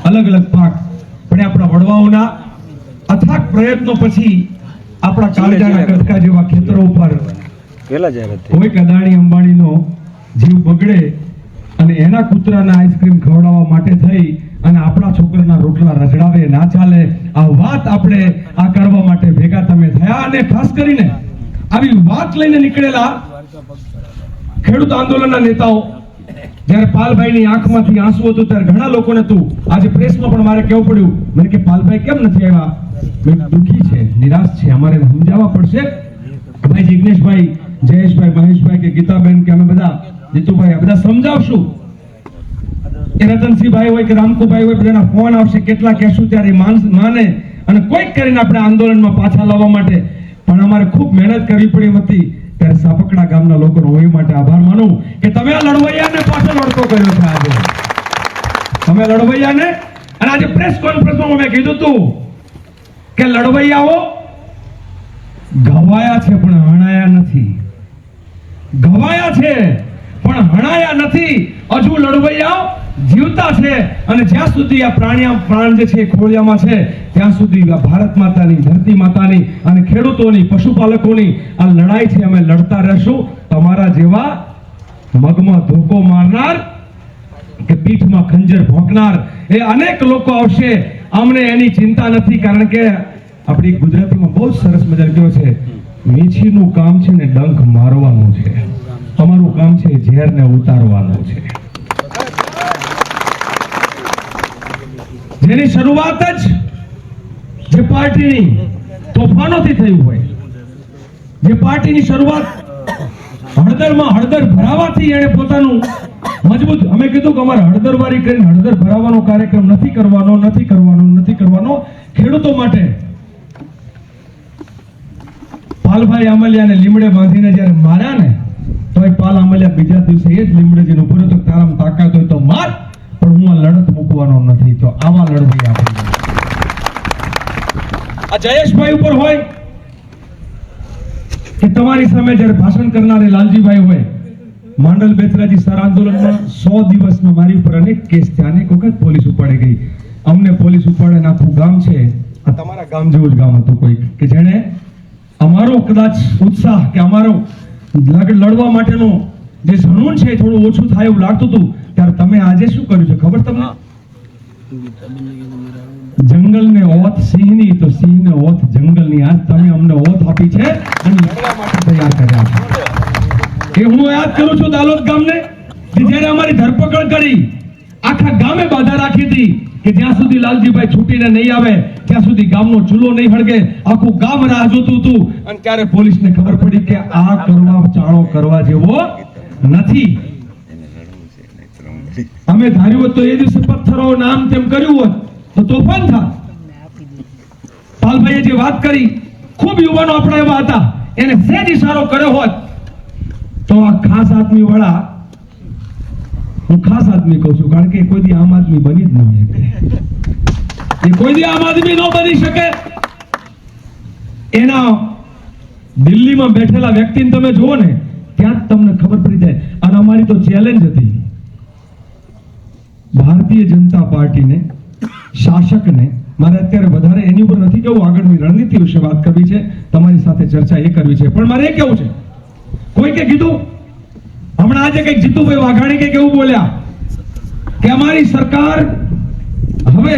અલગ અલગ પાક, પણ આપણા વડવાઓના અથાગ પ્રયત્નો પછી આપણા કાળજાના કટકા જેવા ખેતરો ઉપર કોઈ અદાણી અંબાણીનો જીવ બગડે અને એના કૂતરાને આઈસ્ક્રીમ ખવડાવવા માટે થઈ અને આપણા છોકરાના રોટલા રજડાવે ના ચાલે, આ વાત આપણે આ કરવા માટે ભેગા તમે થયા. અને ખાસ કરીને આવી વાત લઈને નીકળેલા ખેડૂત આંદોલનના નેતાઓ, જ્યારે પાલભાઈની આંખમાંથી આંસુ હતું ત્યારે ઘણા લોકોને તું આજે પ્રેસમાં પણ મારે કહેવું પડ્યું, મને કે પાલભાઈ કેમ નથી આવ્યા? મેં દુઃખી છે, નિરાશ છે, અમારે સમજાવવા પડશે. ભાઈ જિગ્નેશભાઈ, જયેશભાઈ, મહેશભાઈ કે ગીતાબેન કે અમે બધા, જીતુભાઈ, આ બધા સમજાવશું. એ રતનસિંહભાઈ હોય કે રામકુભાઈ હોય, બધાના ફોન આવશે, કેટલા કહેશું ત્યારે માને અને કોઈક કરીને આપણે આંદોલનમાં પાછા લાવવા માટે. પણ અમારે ખૂબ મહેનત કરવી પડી હતી. ત્યારે સાપકડા ગામના લોકોનો હું એ માટે આભાર માનું કે તમે આ લડવૈયાને પાછો લડતો કર્યો છે. આજે તમે લડવૈયાને, અને આજે પ્રેસ કોન્ફરન્સમાં મેં કીધું હતું કે લડવૈયાઓ ઘવાયા છે પણ હણાયા નથી, ઘવાયા છે પણ હણાયા નથી. હજુ લડવૈયાઓ જીવતા છે અને જ્યાં સુધી આ પ્રાણ જે છે ખોળિયામાં છે ત્યાં સુધી ભારત માતાની, ધરતી માતાની અને ખેડૂતોની, પશુપાલકોની આ લડાઈ છે, અમે લડતા રહેશું. તમારા જેવા મગમાં ધોકો મારનાર કે પીઠમાં ખંજર ભોંકનાર એ અનેક લોકો આવશે, અમને એની ચિંતા નથી. કારણ કે આપણી ગુજરાતીમાં બહુ સરસ મજા કહ્યો છે, મીઠીનું કામ છે ને ડંખ મારવાનું છે, તમારું કામ છે ઝેરને ઉતારવાનું છે. જેની શરૂઆત જ જે પાર્ટીની તોફાનોથી થયું હોય, જે પાર્ટીની શરૂઆત હળદરમાં હળદર ભરાવાથી એને પોતાનું મજબૂત, અમે કીધું કે અમારે હળદરવારી કરીને હળદર ભરાવાનો કાર્યક્રમ નથી કરવાનો. ખેડૂતો માટે પાલભાઈ આમલિયાને લીમડે બાંધીને જ્યારે માર્યા ને, તો એ પાલ આમલિયા બીજા દિવસે એ જ લીમડે જઈને ઉભો રહ્યો તો તારામાં તાકાત હોય તો માર, પણ હું આ લડત મૂકવાનો નથી. તો આવા લડવી આપણે આ જયેશભાઈ ઉપર હોય કે તમારી સામે જ્યારે ભાષણ કરનારે લાલજીભાઈ હોય, માંડલ બેચરાજી સર આંદોલનમાં 100 દિવસમાં મારી ઉપર અનેક કેસ થયા, અનેક વખત પોલીસ ઉપાડી ગઈ. અમને પોલીસ ઉપાડે આખું ગામ છે, આ તમારા ગામ જેવું જ ગામ હતું કોઈ, કે જેણે અમારો કદાચ ઉત્સાહ કે અમારો લડવા માટેનો જે જનૂન છે થોડું ઓછું થાય એવું લાગતું હતું. ત્યારે તમે આજે શું કર્યું છે ખબર તમને? જંગલને ઓથ સિંહની તો સિંહને ઓથ જંગલની. આજ તમે અમને ઓથ આપી છે અને લડવા માટે તૈયાર કર્યા છે. એ હું યાદ કરું છું દાલોદ ગામને, કે જ્યારે અમારી ધરપકડ કરી, આખા ગામે બાધા રાખી હતી કે જ્યાં સુધી લાલજીભાઈ છૂટીને નહીં આવે ત્યાં સુધી ગામનો ચૂલો નહીં હળગે. આખું ગામ રાહ જોતું હતું અને ત્યારે પોલીસને ખબર પડી કે આ ચાળો કરવા જેવો નથી. અમે ધાર્યું હોત તો એ દિવસે પથ્થરો નામ તેમ કર્યું હોત તો તોફાન થાત. પાલભાઈએ જે વાત કરી, ખૂબ યુવાનો આપણા એવા હતા, એને સહેજ ઇશારો કર્યો હોત તો આ ખાસ આદમી વાળા, હું ખાસ આદમી કહું છું કારણ કે કોઈ દી આમ આદમી બની જ ન શકે, એ કોઈ દી આમ આદમી ન બની શકે. એના દિલ્હીમાં બેઠેલા વ્યક્તિને તમે જુઓ ને ત્યાં જ તમને ખબર પડી જાય. અને અમારી તો ચેલેન્જ હતી ભારતીય જનતા પાર્ટીને, શાસકને. મારે અત્યારે વધારે એની ઉપર નથી કેવું, આગળની રણનીતિ વિશે વાત કરવી છે, તમારી સાથે ચર્ચા એ કરવી છે. પણ મારે એ કેવું છે, કોઈકે કીધું હમણાં આજે કઈક જીતુભાઈ વાઘાણી કઈક એવું બોલ્યા કે અમારી સરકાર હવે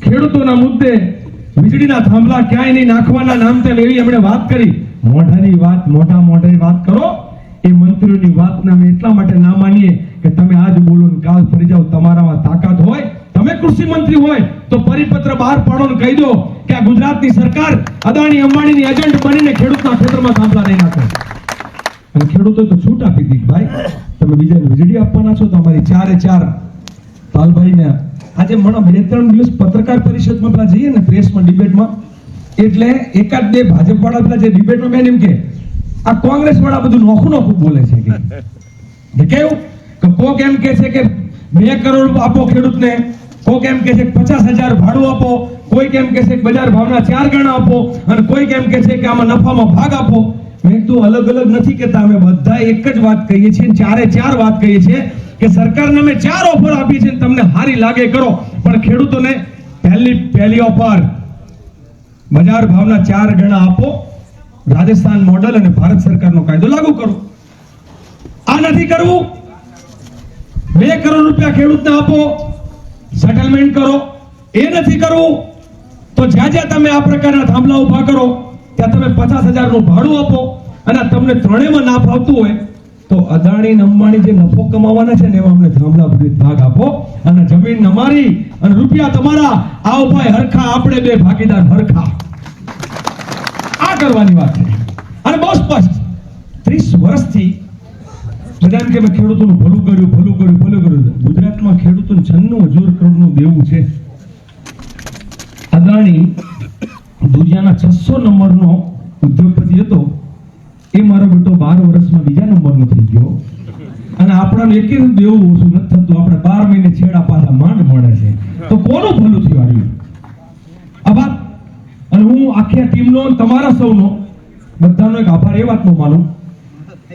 ખેડૂતોના મુદ્દે વીજળીના થાંભલા ક્યાંય નહીં નાખવાના નામ તેમ એવી એમણે વાત કરી. મોઢાની વાત મોઢે વાત કરો. એ મંત્રીઓની વાતને અમે એટલા માટે ના માનીએ કે તમે આજ બોલો ને કાલ ફરી જાઓ. તમારામાં તાકાત હોય, તમે કૃષિ મંત્રી હોય તો પરિપત્ર બહાર પાડો ને કહી દો કે આ ગુજરાતની સરકાર અદાણી અંબાણીની એજન્ટ બનીને ખેડૂતના ખેતરમાં થાંભલા નહીં નાખે. અને ખેડૂતોએ તો છૂટ આપી દીધી, ભાઈ તમે બીજાને વીજળી આપવાના છો તો અમારી 4 પાલભાઈને આજે મને 2-3 દિવસ પત્રકાર પરિષદમાં પેલા જઈએ ને પ્રેસમાં ડિબેટમાં, એટલે એકાદ બે ભાજપ વાળા પેલા જે ડિબેટમાં બેન એમ કે આ કોંગ્રેસ વાળા બધું નોખું બોલે છે કે કેવું કે કોક એમ કે છે કે 2 કરોડ આપો ખેડૂતને, કોક એમ કે છે 50,000 ભાડું આપો, કોઈક એમ કે છે કે બજાર ભાવના 4 ગણા આપો અને કોઈક એમ કે છે કે આમાં નફામાં ભાગ આપો. મેં તો અલગ નથી કહેતા, અમે બધા એક જ વાત કહીએ છીએ, 4 વાત કહીએ છીએ કે સરકારને અમે 4 ઓફર આપી છે, તમને હારી લાગે કરો, પણ ખેડૂતોને પહેલી ઓફર બજાર ભાવના 4 ગણા આપો, રાજસ્થાન મોડલ અને ભારત સરકારનો કાયદો લાગુ કરો. આ નથી કરવું, 2 કરોડ રૂપિયા ખેડૂતને આપો, સેટલમેન્ટ કરો. એ નથી કરવું તો જ્યાં જ્યાં તમે આ પ્રકારના થાંભલા ઉભા કરો ત્યાં તમે 50,000 નું ભાડું આપો, અને તમને ત્રણેયમાં ના ફાવતું હોય તો અદાણી અંબાણી જે નફો કમાવાના છે ને એમાં અમને થાંભલા ભાગ આપો, અને જમીન અમારી અને રૂપિયા તમારા. આવો ભાઈ હરખા, આપણે 2 ભાગીદાર હરખા. આ કરવાની વાત છે. અને બહુ સ્પષ્ટ 30 વર્ષથી બધા એમ કે મેં ખેડૂતોનું ભલું કર્યું. ગુજરાતમાં ખેડૂતોને 96,000 કરોડનું દેવું છે. અદાણી દુનિયાના 600 નંબરનો ઉદ્યોગપતિ હતો, એ મારો બેટો 12 વર્ષમાં બીજા નંબરનો થઈ ગયો, અને આપણાનું એક દેવું ઓછું નથી થતું. આપણે 12 મહિને છેડા પાછા માંડ મળે છે. તો કોનું ભલું થયું આવ્યું આ વાત? અને હું આખી ટીમનો, તમારા સૌનો, બધાનો એક આભાર એ વાતનો માનું.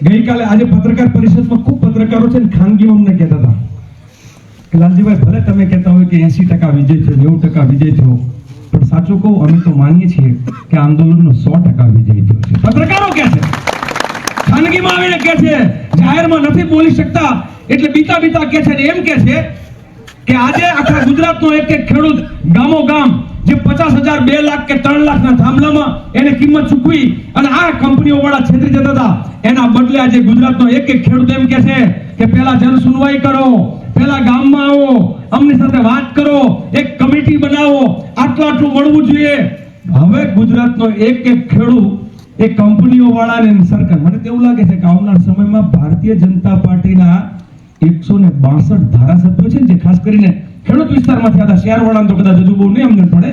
ગઈકાલે આજે પત્રકાર પરિષદમાં ખૂબ પત્રકારો છે ને ખાનગીમાં અમને કહેતા હતા કે લાલજીભાઈ, ભલે તમે કહેતા હોય કે 80% વિજય થયો, 90% વિજય થયો, પણ સાચું કહું, અમે તો માનીએ છીએ કે આંદોલનનો 100% વિજય થયો છે. પત્રકારો કહે છે, ખાનગીમાં આવીને કહે છે, જાહેરમાં નથી બોલી શકતા એટલે બીતા કહે છે. એમ કહે છે કે આજે આખા ગુજરાતનો એક ખેડૂત ગામો ગામ જે 50,000, 2 લાખ કે 3 લાખના થાંભલામાં એને કિંમત ચૂકવી અને આ કંપનીઓ વાળા છેતરી જતા હતા, એના બદલે આજે ગુજરાતનો એક ખેડૂત એમ કહે છે કે પહેલા જન સુનવાઈ કરો, પહેલા ગામમાં આવો, અમની સાથે વાત કરો, એક કમિટી બનાવો, આટલું મળવું જોઈએ. હવે ગુજરાતનો એક ખેડૂત એ કંપનીઓ વાળાને સરકાર, મને તેવું લાગે છે કે આવનાર સમયમાં ભારતીય જનતા પાર્ટીના 162 ધારાસભ્યો છે, જે ખાસ કરીને ખેડૂત વિસ્તારમાંથી હતા. શહેરવાળાને તો કદાચ હજુ બહુ નહીં સમજણ પડે,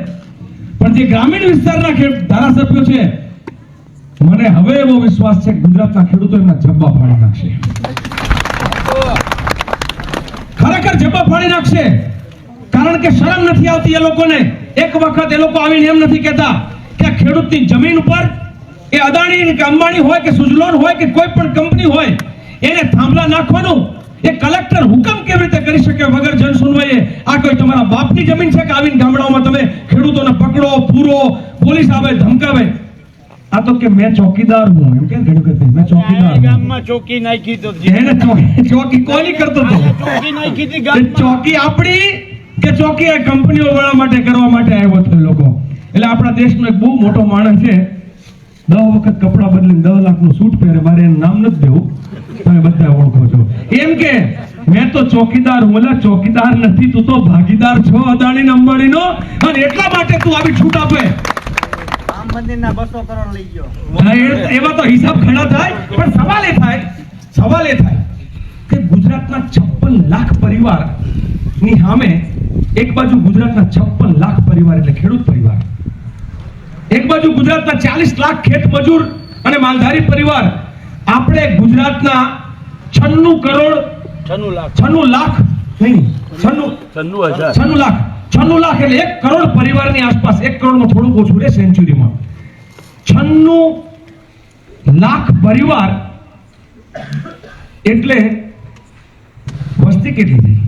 પણ જે ગ્રામીણ વિસ્તારના ધારાસભ્યો છે, મને હવે એવો વિશ્વાસ છે કે ગુજરાતના ખેડૂતો એમના જબ્બા ફાડી નાખશે. ખરેખર જબ્બા ફાડી નાખશે. કારણ કે શરમ નથી આવતી એ લોકોને. એક વખત એ લોકો આવીને એમ નથી કહેતા કે ખેડૂતની જમીન ઉપર એ અદાણી કે અંબાણી હોય કે સુજલોન હોય કે કોઈ પણ કંપની હોય, એને થાંભલા નાખવાનું એ કલેક્ટર હુકમ કેવી રીતે કરી શકે વગર જન સુનવાઈએ? આ કોઈ તમારા બાપની જમીન છે કે આવીને ગામડાઓમાં તમે ખેડૂતોને પકડો, પૂરો, પોલીસ આવે, ધમકાવે? આ તો કે મેં ચોકીદાર હું, એમ કે ઘણી વખત મેં ચોકીદાર, ગામમાં ચોકી નાખી તો એને ચોકી કોઈ નહીં કરતો તો ચોકી નાખી હતી ગામમાં. ચોકી આપણી કે ચોકી આ કંપનીઓ વાળા માટે કરવા માટે આવ્યો હતો લોકો. એટલે આપણા દેશનો એક બહુ મોટો માણસ છે, 10 વખત કપડા બદલીને 10 લાખનું સૂટ પહેરે, મારે એનું નામ નથી દેવું, તમે બધા ઓળખો છો. એમ કે મેં તો ચોકીદાર હું. એટલે ચોકીદાર નથી, તું તો ભાગીદાર છો અદાણી અંબાણીનો, અને એટલા માટે તું આવી છૂટ આપે. રામ મંદિરના 200 કરોડ લઈ ગયો, એવા તો હિસાબ ઘણા થાય, પણ સવાલ એ થાય કે ગુજરાતના 56 લાખ પરિવાર ની સામે એક બાજુ ગુજરાતના 56 લાખ પરિવાર એટલે ખેડૂત પરિવાર, એક બાજુ ગુજરાતના 40 લાખ ખેત મજૂર અને માલધારી પરિવાર, આપણે ગુજરાતના 96 લાખ એટલે 1 કરોડ પરિવારની આસપાસ, 1 કરોડમાં થોડું ઓછું રે સેન્ચુરીમાં, 96 લાખ પરિવાર એટલે વસ્તી કેટલી થઈ?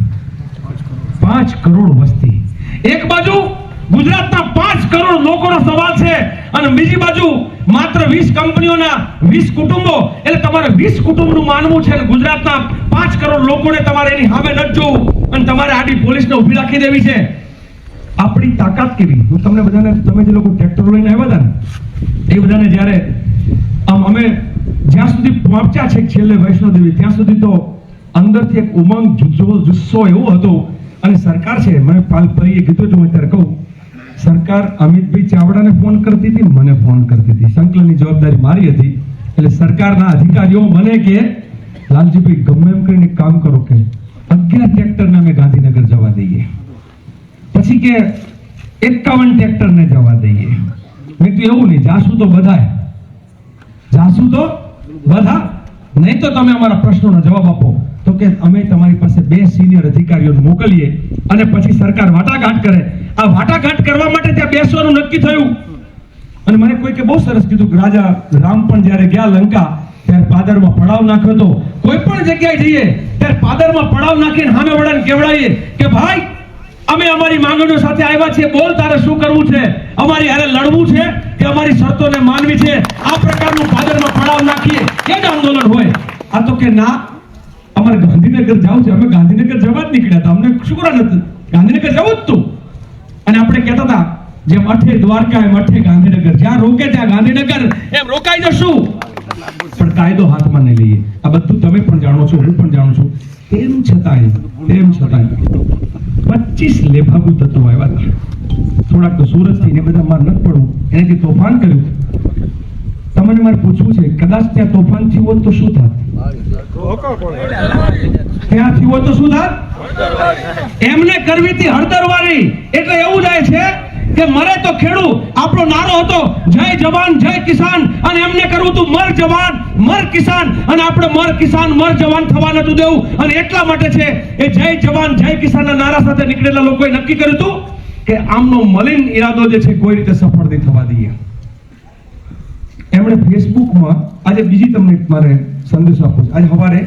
5 કરોડ વસ્તી. એક બાજુ ગુજરાતના 5 કરોડ લોકોનો સવાલ છે, અને બીજી બાજુ માત્ર 20 કંપનીઓના 20 કુટુંબો. એટલે તમારે 20 કુટુંબનું માનવું છે, અને ગુજરાતના 5 કરોડ લોકોને તમારે એની સામે ન જોવું, અને તમારે આડી પોલીસને ઊભી રાખી દેવી છે. આપણી તાકાત કેવી? હું તમને બધાને, તમે જે લોકો ટ્રેક્ટર લઈને આવ્યા હતા ને, એ બધાને જ્યારે અમે જ્યાં સુધી પહોંચ્યા છે છેલ્લે વૈષ્ણોદેવી, ત્યાં સુધી તો અંદરથી એક ઉમંગ, જુસ્સો એવો હતો. અને સરકાર છે, મને પાલભાઈએ કીધું હતું, અત્યારે કહું, સરકાર અમિતભાઈ ચાવડાને ફોન કરતી હતી, મને ફોન કરતી હતી. સંકલનની જવાબદારી મારી હતી. એટલે સરકારના અધિકારીઓ મને કે લાલજીભાઈ ગમે એમ કરીને કામ કરો કે 11 ટ્રેક્ટરને અમે ગાંધીનગર જવા દઈએ, પછી કે 51 ટ્રેક્ટરને જવા દઈએ. મેં કીધું એવું નહીં, જાસુ તો બધા, નહીં તો તમે અમારા પ્રશ્નોનો જવાબ આપો. તો કે અમે તમારી પાસે 2 સિનિયર અધિકારીઓને મોકલીએ અને પછી સરકાર વાટાઘાટ કરે. આ વાટાઘાટ કરવા માટે ત્યાં બેસવાનું નક્કી થયું. અને મને કોઈ કે બહુ સરસ કીધું કે રાજા રામ પણ જ્યારે ગયા લંકા ત્યારે પાદરમાં પડાવ નાખ્યો હતો. કોઈ પણ જગ્યાએ જઈએ ત્યારે પાદરમાં પડાવ નાખીને સામે વાળાને કહેવડાવીએ કે ભાઈ અમે અમારી માંગણીઓ સાથે આવ્યા છીએ, બોલ તારે શું કરવું છે, અમારી હારે લડવું છે કે અમારી શરતોને માનવી છે, આ પ્રકારનું ભાદરમાં પડાવ નાખીએ એ જ આંદોલન હોય. આ તો કે ના અમારે ગાંધીનગર જવું છે, અમે ગાંધીનગર જવા જ નીકળ્યા હતા, અમને શું કરવા નથી ગાંધીનગર જવું જ તું. અને આપણે કહેતા હતા જેમ અઠે દ્વારકા એમ અઠે ગાંધીનગર, જ્યાં રોકે ત્યાં ગાંધીનગર એમ રોકાઈ જશું, પણ કાયદો હાથમાં નહીં લઈએ. આ બધું તમે પણ જાણો છો, હું પણ જાણું છું. તેમ છતાંય 25 લેભાગુ તત્વો આવ્યા હતા. થોડાક તો સુરત થી ને બધા માર નથી પડવું, એને જે તોફાન કર્યું, તમને મારે પૂછવું છે, કદાચ ત્યાં તોફાન થયું હોત તો શું થાત? ત્યાં થયું હોત તો શું થાત? એમને કરવી હતી હળદરવારી. એટલે એવું જાય છે કે મરે તો ખેડૂત, આપણો નારો હતો જય જવાન જય કિસાન, અને એમને કરવું હતું મર જવાન મર કિસાન, અને આપણે મર કિસાન મર જવાન થવા નતું દેવું. અને એટલા માટે છે એ જય જવાન જય કિસાનના નારા સાથે નીકળેલા લોકોએ નક્કી કર્યું હતું કે આમનો મલિન ઈરાદો જે છે કોઈ રીતે સફળ નહીં થવા દઈએ. એમણે ફેસબુકમાં આજે બીજી તમને મારે સંદેશ આપો છે. આજે સવારે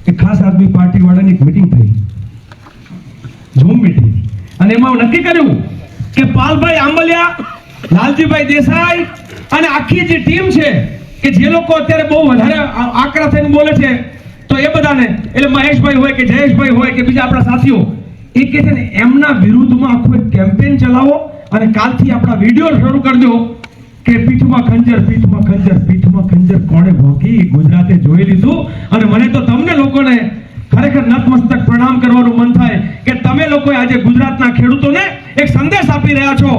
એક ખાસ આદમી પાર્ટી વાળાની એક મીટિંગ થઈ, ઝૂમ મીટિંગ, અને એમાં નક્કી કર્યું કે પાલભાઈ આંબલિયા, લાલજીભાઈ દેસાઈ અને આખી જે ટીમ છે કે જે લોકો અત્યારે બહુ વધારે આકરા થઈને બોલે છે, તો એ બધાને, એટલે મહેશભાઈ હોય કે જયેશભાઈ હોય કે બીજા આપણા સાથીઓ, એ કે છે ને એમના વિરુદ્ધમાં આખું એક કેમ્પેન ચલાવો, અને કાલથી આપણા વિડીયો શરૂ કરી દો કે પીઠમાં ખંજર પીઠમાં ખંજર પીઠમાં ખંજર કોણે ભોંકી, ગુજરાતે જોઈ લીધું. અને મને તો તમને લોકોને ખરેખર નતમસ્તક પ્રણામ કરવાનું મન થાય કે તમે લોકોએ આજે ગુજરાતના ખેડૂતોને એક સંદેશ આપી રહ્યા છો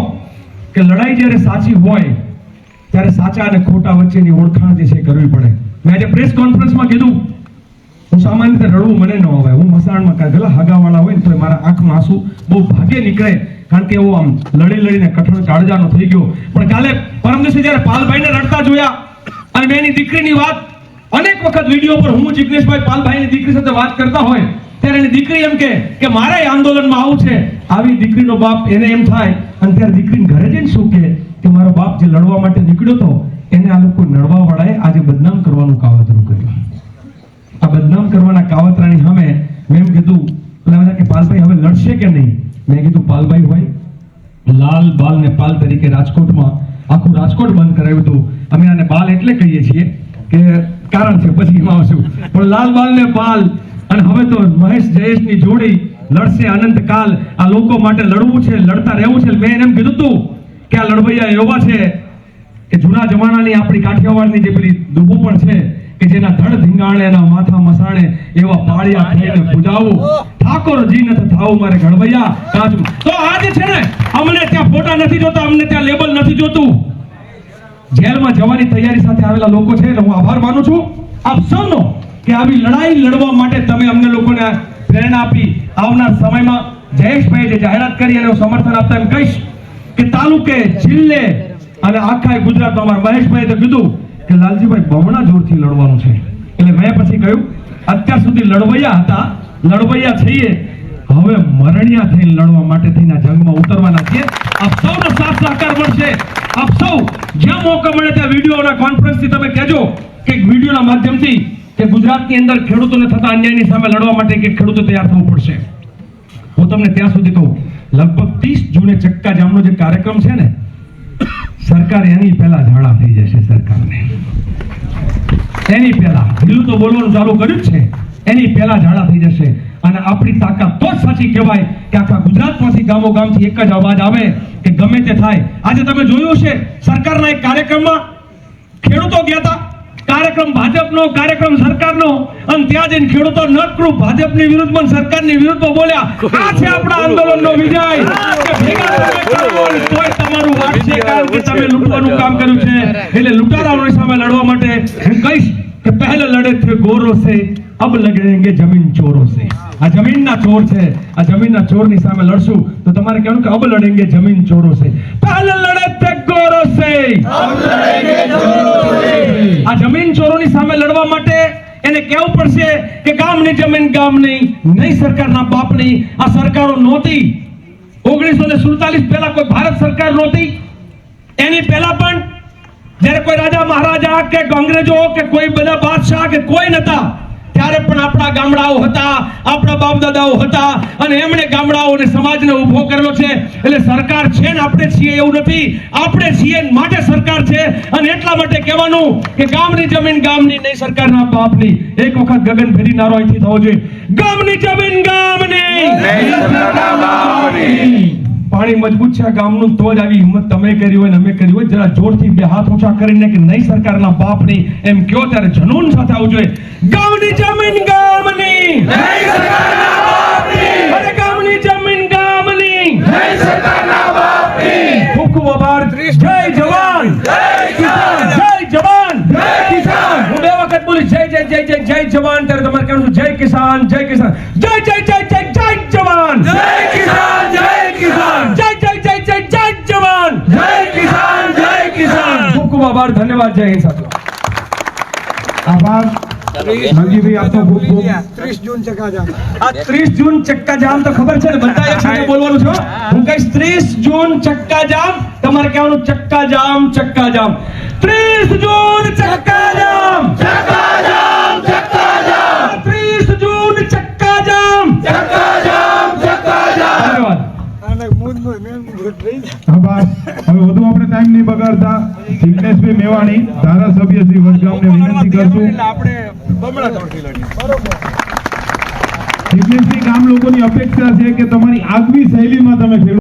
કે લડાઈ જ્યારે સાચી હોય ત્યારે સાચા અને ખોટા વચ્ચેની ઓળખાણ જે છે કરવી પડે. મેં આજે પ્રેસ કોન્ફરન્સમાં કીધું, હું સામાન્ય રીતે રડવું મને ન આવે, હું મસાણમાં કાઢેલા હગાવાળા હોય ને તો મારા આંખમાં આંસુ બહુ ભાગે નીકળે, કારણ કે એવો આમ લડીને કઠણ કાળજાનો થઈ ગયો. પણ કાલે પરમ દિવસે જ્યારે પાલભાઈને રડતા જોયા, અને મેં એની દીકરીની વાત અનેક વખત વિડીયો પર હું જિગ્નેશભાઈ પાલભાઈની દીકરી સાથે વાત કરતા હોય ત્યારે એની દીકરી એમ કે મારે આંદોલનમાં આવું છે. આવી દીકરીનો બાપ એને એમ થાય, અને ત્યારે દીકરીને ઘરે જઈને શું કે મારો બાપ જે લડવા માટે નીકળ્યો હતો એને આ લોકો નડવા વાળાએ આજે બદનામ કરવાનું કાવતરું કર્યું. આ બદનામ કરવાના કાવતરાની સામે મેં એમ કીધું, પેલા કે પાલભાઈ હવે લડશે કે નહીં? મેં કીધું પાલભાઈ હોય લાલ બાલ ને પાલ તરીકે રાજકોટમાં આખું રાજકોટ બંધ કરાવ્યું હતું. અમે આને બાલ એટલે કહીએ છીએ કે કારણ છે, પછી એમાં આવશું, પણ લાલ બાલ ને પાલ, અને હવે તો મહેશ જયેશની જોડી લડશે અનંતકાલ. આ લોકો માટે લડવું છે, લડતા રહેવું છે. મેં એમ કીધું હતું કે આ લડવૈયા એવા છે કે જૂના જમાનાની આપણી કાઠિયાવાડની જે પેલી દુબો પણ છે કે જેના ધડ ધીંગાણે એના માથા મસાણે એવા પાળિયા થઈને પૂજાવું, ઠાકોરજી નથી થાવું મારે ઘડવૈયા કાચું. તો આજે છે ને અમને ત્યાં ફોટા નથી જોતા, અમને ત્યાં લેબલ નથી જોતું. જેલમાં જવાની તૈયારી સાથે આવેલા લોકો છે, એટલે હું આભાર માનું છું આપ સૌનો કે આવી લડાઈ લડવા માટે તમે અમને લોકોને પ્રેરણા આપી. આવનાર સમયમાં જયેશભાઈ જે જાહેરાત કરી અને હું સમર્થન આપતા એમ કહીશ કે તાલુકે, જિલ્લે અને આખા ગુજરાતમાં અમારા મહેશભાઈ તો કીધું કે લાલજીભાઈ બમણા જોરથી લડવાનું છે. એટલે મેં પછી કહ્યું અત્યાર સુધી લડવૈયા હતા, લડવૈયા છીએ, હવે મરણિયા થઈને લડવા માટે થઈને જંગમાં ઉતરવાના છીએ. આપ સૌનો સાથ સહકાર મળશે. આપ સૌ જ્યાં મોકો મળે ત્યાં વિડીયોના કોન્ફરન્સથી તમે કહેજો કે વિડીયોના માધ્યમથી કે ગુજરાતની અંદર ખેડૂતોને થતા અન્યાયની સામે લડવા માટે કે ખેડૂતો તૈયાર થવું પડશે. હું તમને ત્યાં સુધી કહું, લગભગ 30 જૂને ચક્કા જામનો જે કાર્યક્રમ છે ને, સરકાર એની પહેલા ઝાડા થઈ જશે. સરકારને એની પહેલા ઢીલું તો બોલવાનું ચાલુ કર્યું છે, એની પહેલા ઝાડા થઈ જશે. અને આપણી તાકાત તો જ સાચી કહેવાય કે આખા ગુજરાતમાંથી ગામો ગામથી એક જ અવાજ આવે કે ગમે તે થાય. આજે તમે જોયું છે સરકારના એક કાર્યક્રમમાં ખેડૂતો ગયા હતા, કાર્યક્રમ ભાજપનો, કાર્યક્રમ સરકારનો, અને ત્યાં જઈને ખેડૂતો નકરું ભાજપની વિરુદ્ધમાં સરકારની વિરુદ્ધમાં બોલ્યા. આ છે આપણા આંદોલનનો વિજય કે ભેગા કોઈ તમારું વાત છે, કારણ કે તમે લૂંટવાનું કામ કર્યું છે. એટલે લૂંટારાઓની સામે લડવા માટે હું કહીશ કે પહેલે લડે થે ગોરો સે, અબ લડેંગે જમીન ચોરો સે. આ જમીનના ચોર છે, આ જમીનના ચોરની સામે લડશું તો તમારે કહેવાનું કે અબ લડેંગે જમીન ચોરો સે, પહેલે લડે થે ગોરો સે, અબ લડેંગે ચોરો સે. આ જમીન ચોરોની સામે લડવા માટે એને કહેવું પડશે કે ગામની જમીન ગામની, નહીં સરકારના બાપની. આ સરકારો નહોતી 1947 પહેલા, કોઈ ભારત સરકાર નહોતી. એની પહેલા પણ જ્યારે કોઈ રાજા મહારાજા કે અંગ્રેજો કે કોઈ બધા બાદશાહ કે કોઈ નતા, જ્યારે પણ આપણા ગામડાઓ હતા, આપણા બાપ દાદાઓ હતા અને એમણે ગામડાઓને સમાજને ઊભો કરેલો છે. એટલે સરકાર છે ને આપણે છીએ એવું નથી, આપણે છીએ માટે સરકાર છે. અને એટલા માટે કહેવાનું કે ગામની જમીન ગામની નહીં, સરકારના બાપની. એક વખત ગગન ભેરી નારો અહીંથી થવો જોઈએ, ગામની જમીન ગામની નહીં, સરકારના બાપની. પાણી મજબૂત છે આ ગામનું, તો જ આવી હિંમત તમે કરી હોય ને અમે કરી હોય. જરા જોરથી બે હાથ ઊંચા કરીને કે નહીં સરકારના બાપની એમ કયો, ત્યારે જનૂન સાથે આવવું જોઈએ. ગામની જમીન ગામની નહીં, સરકારના બાપની. અરે ગામની જમીન ગામની નહીં, સરકારના બાપની. ખૂબ ખૂબ આભાર. જય જવાન જય કિસાન, જય જવાન જય કિસાન. હું બે વખત બોલીશ જય જય જય જય જય જવાન, ત્યારે તમારે કહેવાનું જય કિસાન જય કિસાન, જય જય જય જય જય જવાન, જય કિસાન જય કિસાન, જય જય જય જય જય જવાન, જય કિસાન જય કિસાન. ખૂબ ખૂબ આભાર, ધન્યવાદ. જય હિન્દ સાથીઓ. આભાર મલજીભાઈ આપનો ખૂબ ખૂબ. 30 જૂન ચક્કાજામ. આ 30 જૂન ચક્કાજામ તો ખબર છે ને, બધા એક સાથે બોલવાનું છે. હું કહીશ 30 જૂન ચક્કાજામ, તમારે કહેવાનું ચક્કાજામ ચક્કાજામ. 30 જૂન ચક્કાજામ ચક્કાજામ ચક્કાજામ, 30 જૂન ચક્કાજામ ચક્કાજામ ચક્કાજામ. ધન્યવાદ. અને મૂળનો મેન ભૂત રહી જાય. આભાર. હવે વધુ આપણે ટાઈમ નહીં બગાડતા, જિગ્નેશભાઈ મેવાણી ધારાસભ્ય શ્રી વડગામને વિનંતી કરશું. આપણે બમણા તોડથી લડીએ. બરોબર. જિગ્નેશભાઈ, ગામ લોકોની અપેક્ષા છે કે તમારી આગવી શૈલીમાં તમે ખેડૂત